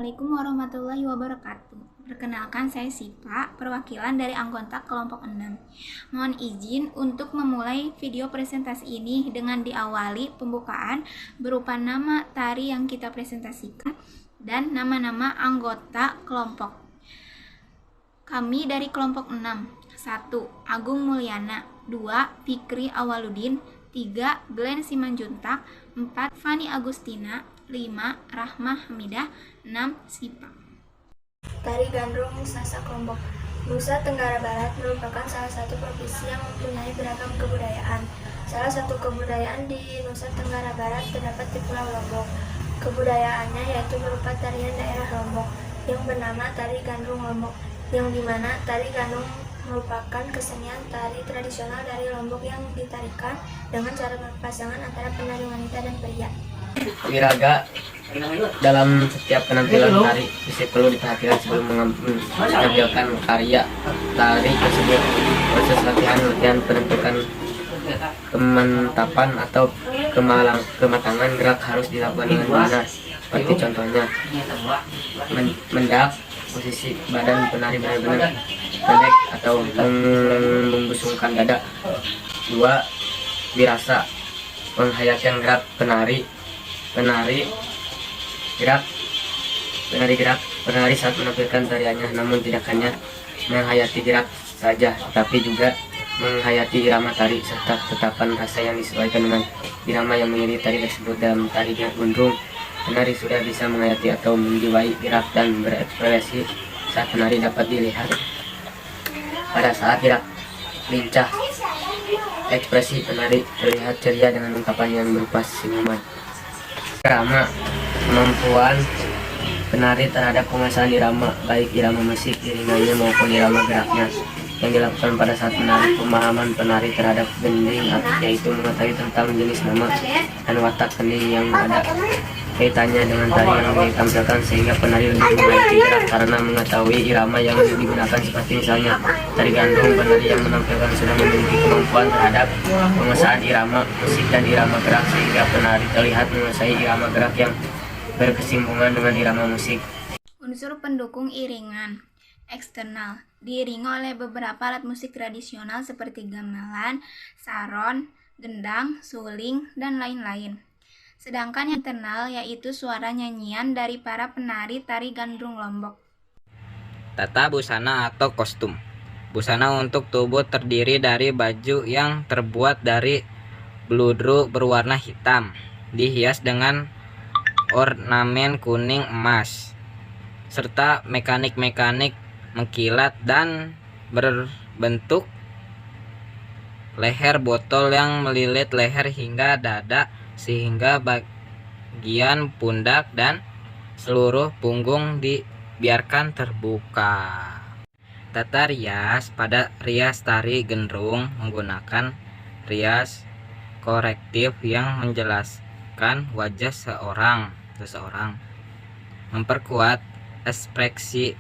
Assalamualaikum warahmatullahi wabarakatuh. Perkenalkan, saya Sipa, perwakilan dari anggota kelompok 6. Mohon izin untuk memulai video presentasi ini dengan diawali pembukaan berupa nama tari yang kita presentasikan dan nama-nama anggota kelompok. Kami dari kelompok 6. 1. Agung Mulyana. 2. Fikri Awaludin. 3. Glenn Simanjuntak. 4. Fani Agustina. 5. Rahmah Hamidah. 6. Sipa. Tari Gandrung Sasak Lombok. Nusa Tenggara Barat merupakan salah satu provinsi yang mempunyai beragam kebudayaan. Salah satu kebudayaan di Nusa Tenggara Barat terdapat di Pulau Lombok. Kebudayaannya yaitu berupa tarian daerah Lombok yang bernama Tari Gandrung Lombok, yang dimana Tari Gandrung merupakan kesenian tari tradisional dari Lombok yang ditarikan dengan cara berpasangan antara penari wanita dan pria. Wiraga dalam setiap penampilan tari mesti perlu diperhatikan sebelum menampilkan karya tari tersebut. Proses latihan penentukan kemantapan atau kematangan gerak harus dilakukan dengan benar. Seperti contohnya mendak, posisi badan penari benar-benar pendek atau membusungkan dada. 2. Wirasa, menghayatkan gerak penari saat menampilkan tariannya, namun tidak hanya menghayati gerak saja, tapi juga menghayati irama tari serta tetapan rasa yang disesuaikan dengan irama yang mengiringi tari tersebut. Dalam tari gandrung, penari sudah bisa menghayati atau menjiwai gerak dan berekspresi saat penari dapat dilihat pada saat gerak lincah. Ekspresi penari terlihat ceria dengan ungkapan yang berupa senyuman. Irama, kemampuan penari terhadap penguasaan irama, baik irama musik, iringannya maupun irama geraknya, yang dilakukan pada saat menari. Pemahaman penari terhadap gending, yaitu mengetahui tentang jenis nama dan watak kening yang ada kaitannya dengan tari yang ditampilkan, sehingga penari lebih mengerti gerak karena mengetahui irama yang digunakan. Seperti misalnya tari gandrung, penari yang menampilkan sudah memiliki kemampuan terhadap penguasaan irama musik dan irama gerak, sehingga penari terlihat menguasai irama gerak yang berkesinambungan dengan irama musik. Unsur pendukung iringan eksternal diiringi oleh beberapa alat musik tradisional seperti gamelan, saron, gendang, suling, dan lain-lain. Sedangkan yang internal yaitu suara nyanyian dari para penari tari gandrung Lombok. Tata busana atau kostum. Busana untuk tubuh terdiri dari baju yang terbuat dari bludru berwarna hitam, dihias dengan ornamen kuning emas, serta mekanik-mekanik mengkilat dan berbentuk leher botol yang melilit leher hingga dada, sehingga bagian pundak dan seluruh punggung dibiarkan terbuka. Tata rias. Pada rias tari gandrung menggunakan rias korektif yang menjelaskan wajah seseorang, memperkuat ekspresi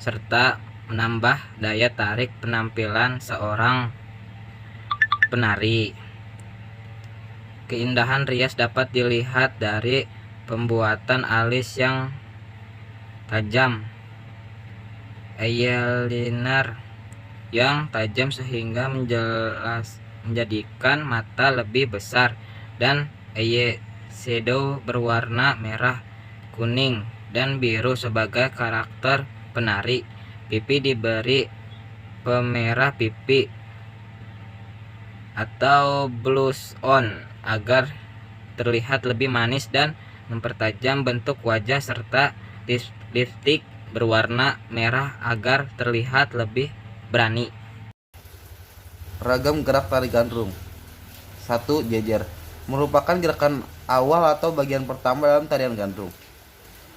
serta menambah daya tarik penampilan seorang penari. Keindahan rias dapat dilihat dari pembuatan alis yang tajam, eyeliner yang tajam sehingga menjadikan mata lebih besar, dan eyeshadow berwarna merah, kuning, dan biru sebagai karakter penari. Pipi diberi pemerah pipi atau blush on agar terlihat lebih manis dan mempertajam bentuk wajah, serta lipstik berwarna merah agar terlihat lebih berani. Ragam gerak tari gandrung. 1. Jejer, merupakan gerakan awal atau bagian pertama dalam tarian gandrung.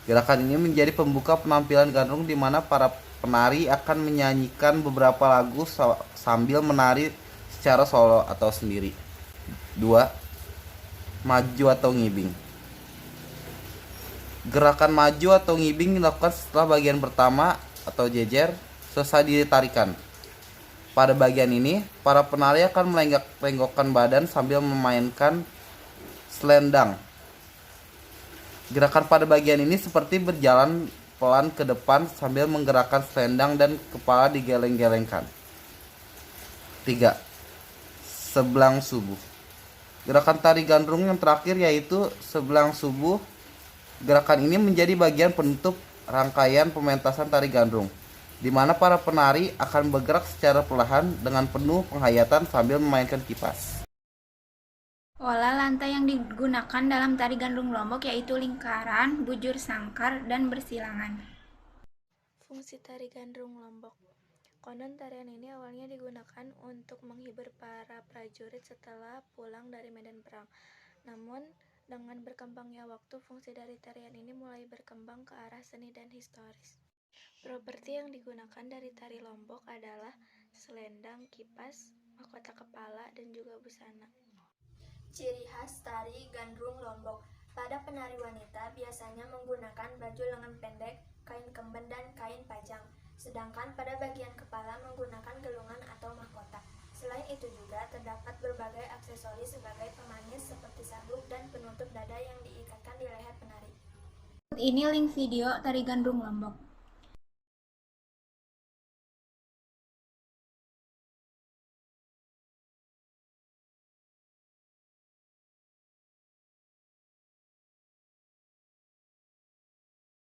Gerakan ini menjadi pembuka penampilan gandrung, di mana para penari akan menyanyikan beberapa lagu sambil menari secara solo atau sendiri. 2. Maju atau ngibing. Gerakan maju atau ngibing dilakukan setelah bagian pertama atau jejer selesai ditarikan. Pada bagian ini, para penari akan melenggak-lenggokkan badan sambil memainkan selendang. Gerakan pada bagian ini seperti berjalan pelan ke depan sambil menggerakkan selendang dan kepala digeleng-gelengkan. 3. Sebelang subuh. Gerakan tari gandrung yang terakhir yaitu sebelang subuh. Gerakan ini menjadi bagian penutup rangkaian pementasan tari gandrung, di mana para penari akan bergerak secara perlahan dengan penuh penghayatan sambil memainkan kipas. Pola lantai yang digunakan dalam tari gandrung Lombok yaitu lingkaran, bujur sangkar, dan bersilangan. Fungsi tari gandrung Lombok. Konon tarian ini awalnya digunakan untuk menghibur para prajurit setelah pulang dari medan perang. Namun, dengan berkembangnya waktu, fungsi dari tarian ini mulai berkembang ke arah seni dan historis. Properti yang digunakan dari tari Lombok adalah selendang, kipas, mahkota kepala, dan juga busana. Ciri khas tari gandrung Lombok. Pada penari wanita biasanya menggunakan baju lengan pendek, kain kemben, dan kain pajang. Sedangkan pada bagian kepala menggunakan gelungan atau mahkota. Selain itu juga terdapat berbagai aksesoris sebagai pemanis seperti sabuk dan penutup dada yang diikatkan di leher penari. Ini link video tari gandrung Lombok.